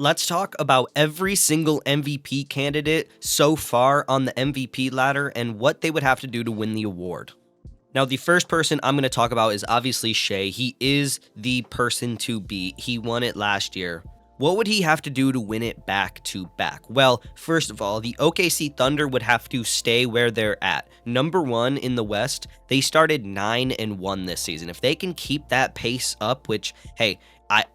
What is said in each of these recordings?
Let's talk about every single MVP candidate so far on the MVP ladder and what they would have to do to win the award. Now, the first person I'm going to talk about is obviously Shai. He is the person to beat. He won it last year. What would he have to do to win it back to back? Well, first of all, the OKC Thunder would have to stay where they're at. Number 1 in the West, they started 9-1 this season. If they can keep that pace up, which, hey,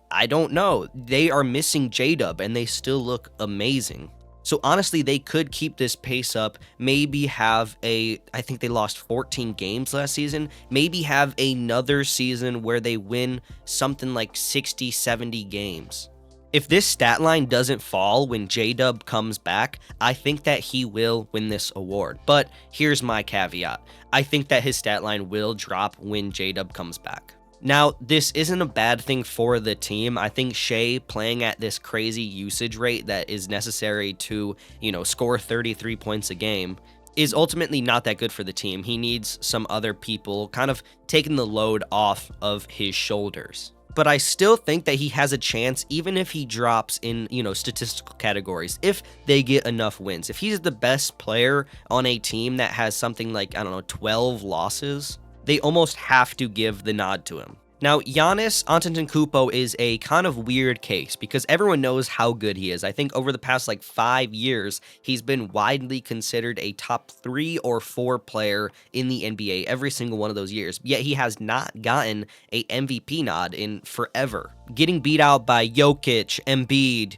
I don't know. They are missing J-Dub, and they still look amazing. So honestly, they could keep this pace up, maybe have I think they lost 14 games last season, maybe have another season where they win something like 60, 70 games. If this stat line doesn't fall when J-Dub comes back, I think that he will win this award. But here's my caveat. I think that his stat line will drop when J-Dub comes back. Now, this isn't a bad thing for the team. I think Shai playing at this crazy usage rate that is necessary to, score 33 points a game is ultimately not that good for the team. He needs some other people kind of taking the load off of his shoulders. But I still think that he has a chance, even if he drops in, statistical categories, if they get enough wins. If he's the best player on a team that has something like, 12 losses, they almost have to give the nod to him. Now, Giannis Antetokounmpo is a kind of weird case because everyone knows how good he is. I think over the past 5 years, he's been widely considered a top 3 or 4 player in the NBA every single one of those years. Yet he has not gotten a MVP nod in forever. Getting beat out by Jokić, Embiid,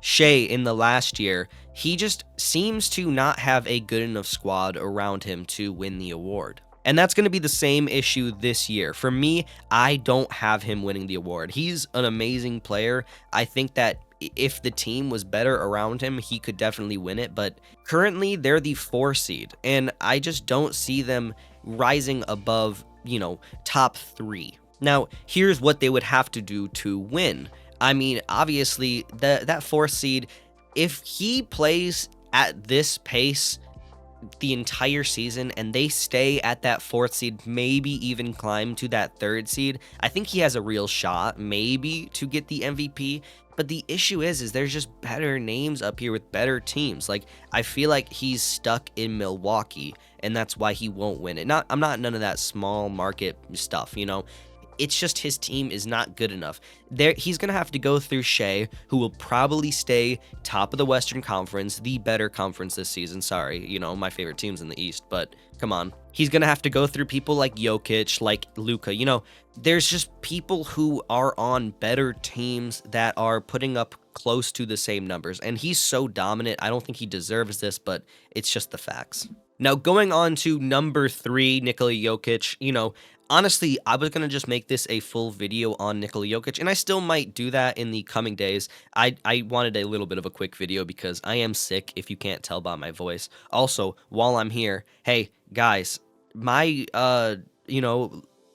Shai in the last year, he just seems to not have a good enough squad around him to win the award. And that's going to be the same issue this year. For me, I don't have him winning the award. He's an amazing player. I think that if the team was better around him, he could definitely win it. But currently, they're the 4 seed. And I just don't see them rising above, top 3. Now, here's what they would have to do to win. I mean, obviously, that 4th seed, if he plays at this pace the entire season and they stay at that 4th seed, maybe even climb to that 3rd seed, I think he has a real shot maybe to get the MVP. But the issue is there's just better names up here with better teams. I feel like he's stuck in Milwaukee and that's why he won't win it. I'm not none of that small market stuff, It's just his team is not good enough. He's going to have to go through Shai, who will probably stay top of the Western Conference, the better conference this season. Sorry, my favorite team's in the East, but come on. He's going to have to go through people like Jokic, like Luka. There's just people who are on better teams that are putting up close to the same numbers, and he's so dominant. I don't think he deserves this, but it's just the facts. Now, going on to number 3, Nikola Jokić, honestly, I was going to just make this a full video on Nikola Jokić, and I still might do that in the coming days. I wanted a little bit of a quick video because I am sick, if you can't tell by my voice. Also, while I'm here, hey, guys, my,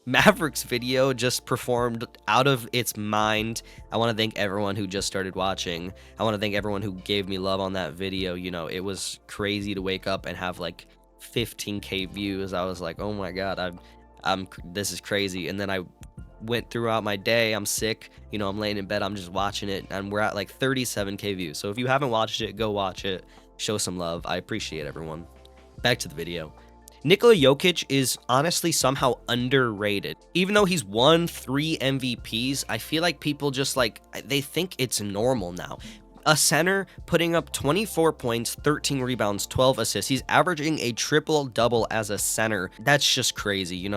Mavericks video just performed out of its mind. I want to thank everyone who just started watching. I want to thank everyone who gave me love on that video. It was crazy to wake up and have 15K views. I was like, oh my God, this is crazy. And then I went throughout my day. I'm sick. I'm laying in bed. I'm just watching it. And we're at 37K views. So if you haven't watched it, go watch it. Show some love. I appreciate everyone. Back to the video. Nikola Jokić is honestly somehow underrated. Even though he's won 3 MVPs, I feel like people just they think it's normal now. A center putting up 24 points, 13 rebounds, 12 assists. He's averaging a triple-double as a center. That's just crazy,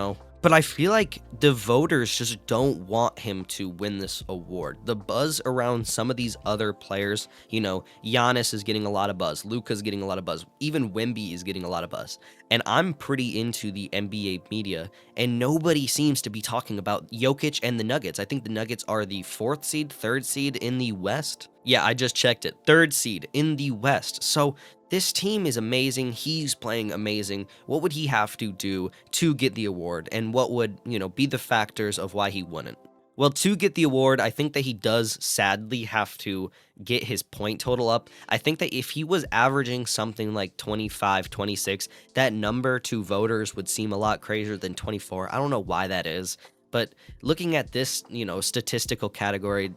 But I feel like the voters just don't want him to win this award. The buzz around some of these other players, Giannis is getting a lot of buzz. Luka's getting a lot of buzz. Even Wemby is getting a lot of buzz. And I'm pretty into the NBA media, and nobody seems to be talking about Jokic and the Nuggets. I think the Nuggets are the 4th seed, 3rd seed in the West. Yeah, I just checked it. 3rd seed in the West. So this team is amazing. He's playing amazing. What would he have to do to get the award? And what would, be the factors of why he wouldn't? Well, to get the award, I think that he does sadly have to get his point total up. I think that if he was averaging something like 25, 26, that number to voters would seem a lot crazier than 24. I don't know why that is. But looking at this, statistical category,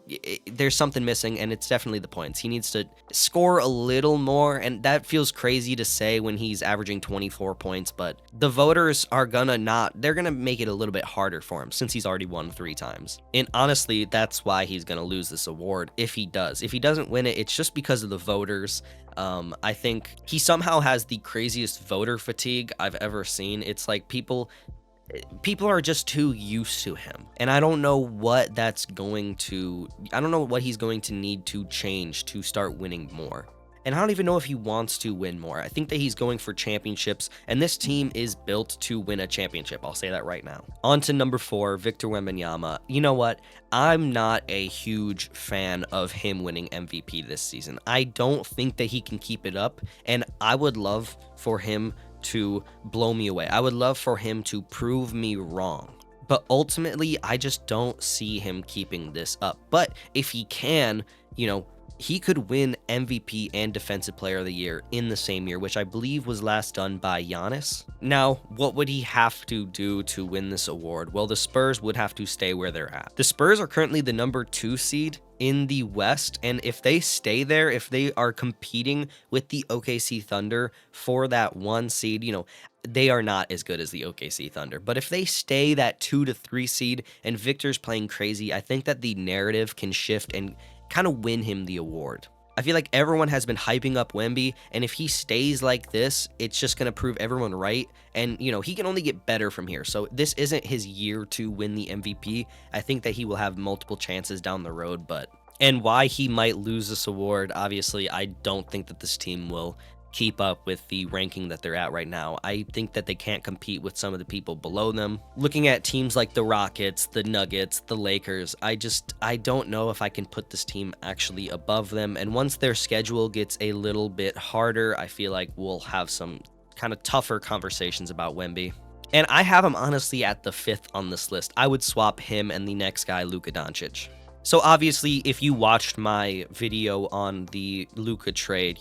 there's something missing, and it's definitely the points. He needs to score a little more, and that feels crazy to say when he's averaging 24 points, but the voters are they're gonna make it a little bit harder for him since he's already won 3 times. And honestly, that's why he's gonna lose this award if he does. If he doesn't win it, it's just because of the voters. I think he somehow has the craziest voter fatigue I've ever seen. It's like people are just too used to him, and I don't know what he's going to need to change to start winning more. And I don't even know if he wants to win more. I think that he's going for championships, and this team is built to win a championship. I'll say that right now. On to number 4, Victor Wembanyama. You know what? I'm not a huge fan of him winning MVP this season. I don't think that he can keep it up, and I would love for him to blow me away. I would love for him to prove me wrong. But ultimately, I just don't see him keeping this up. But if he can, he could win MVP and Defensive Player of the Year in the same year, which I believe was last done by Giannis. Now, what would he have to do to win this award? Well, the Spurs would have to stay where they're at. The Spurs are currently the number 2 seed in the West, and if they stay there, if they are competing with the OKC Thunder for that 1 seed, they are not as good as the OKC Thunder. But if they stay that 2 to 3 seed and Victor's playing crazy, I think that the narrative can shift and kind of win him the award. I feel like everyone has been hyping up Wemby, and if he stays like this, it's just going to prove everyone right. And, he can only get better from here. So this isn't his year to win the MVP. I think that he will have multiple chances down the road, and why he might lose this award, obviously, I don't think that this team will keep up with the ranking that they're at right now. I think that they can't compete with some of the people below them. Looking at teams like the Rockets, the Nuggets, the Lakers, I don't know if I can put this team actually above them. And once their schedule gets a little bit harder, I feel like we'll have some kind of tougher conversations about Wemby. And I have him honestly at the 5th on this list. I would swap him and the next guy, Luka Dončić. So obviously, if you watched my video on the Luka trade,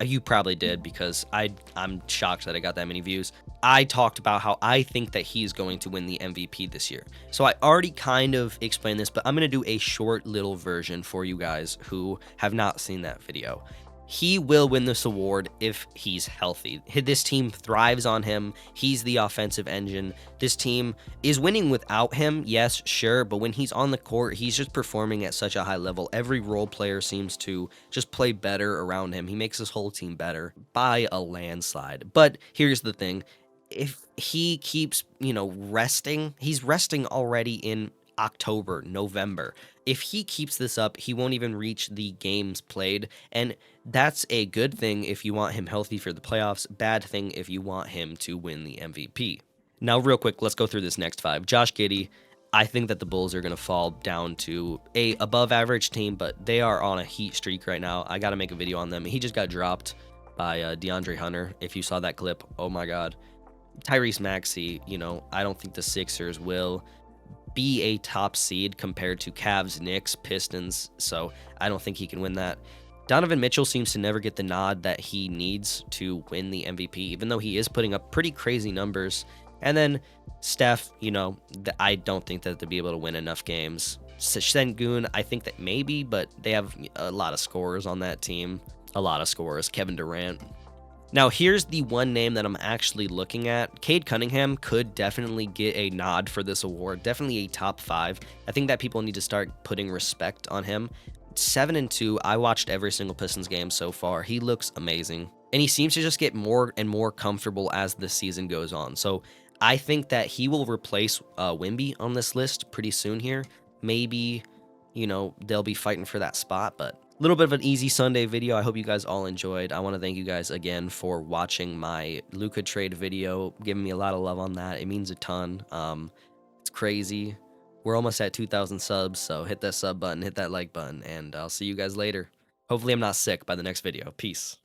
you probably did, because I'm shocked that I got that many views. I talked about how I think that he's going to win the MVP this year. So I already kind of explained this, but I'm going to do a short little version for you guys who have not seen that video. He will win this award if he's healthy. This team thrives on him. He's the offensive engine. This team is winning without him, yes, sure, but when he's on the court, he's just performing at such a high level. Every role player seems to just play better around him. He makes his whole team better by a landslide. But here's the thing. If he keeps, resting, he's resting already in October, November. If he keeps this up, he won't even reach the games played, and that's a good thing if you want him healthy for the playoffs, bad thing if you want him to win the MVP. Now, real quick, let's go through this next 5. Josh Giddey, I think that the Bulls are going to fall down to a above average team, but they are on a heat streak right now. I got to make a video on them. He just got dropped by DeAndre Hunter. If you saw that clip, oh my God. Tyrese Maxey, I don't think the Sixers will be a top seed compared to Cavs, Knicks, Pistons, so I don't think he can win that. Donovan Mitchell seems to never get the nod that he needs to win the MVP, even though he is putting up pretty crazy numbers. And then Steph, I don't think that they'll be able to win enough games. Sengun, I think that maybe, but they have a lot of scorers on that team. A lot of scorers. Kevin Durant. Now, here's the one name that I'm actually looking at. Cade Cunningham could definitely get a nod for this award. Definitely a top 5. I think that people need to start putting respect on him. 7-2. I watched every single Pistons game so far. He looks amazing. And he seems to just get more and more comfortable as the season goes on. So I think that he will replace Wemby on this list pretty soon here. Maybe, they'll be fighting for that spot, but a little bit of an easy Sunday video. I hope you guys all enjoyed. I want to thank you guys again for watching my Luka trade video, giving me a lot of love on that. It means a ton. It's crazy. We're almost at 2,000 subs, so hit that sub button, hit that like button, and I'll see you guys later. Hopefully I'm not sick by the next video. Peace.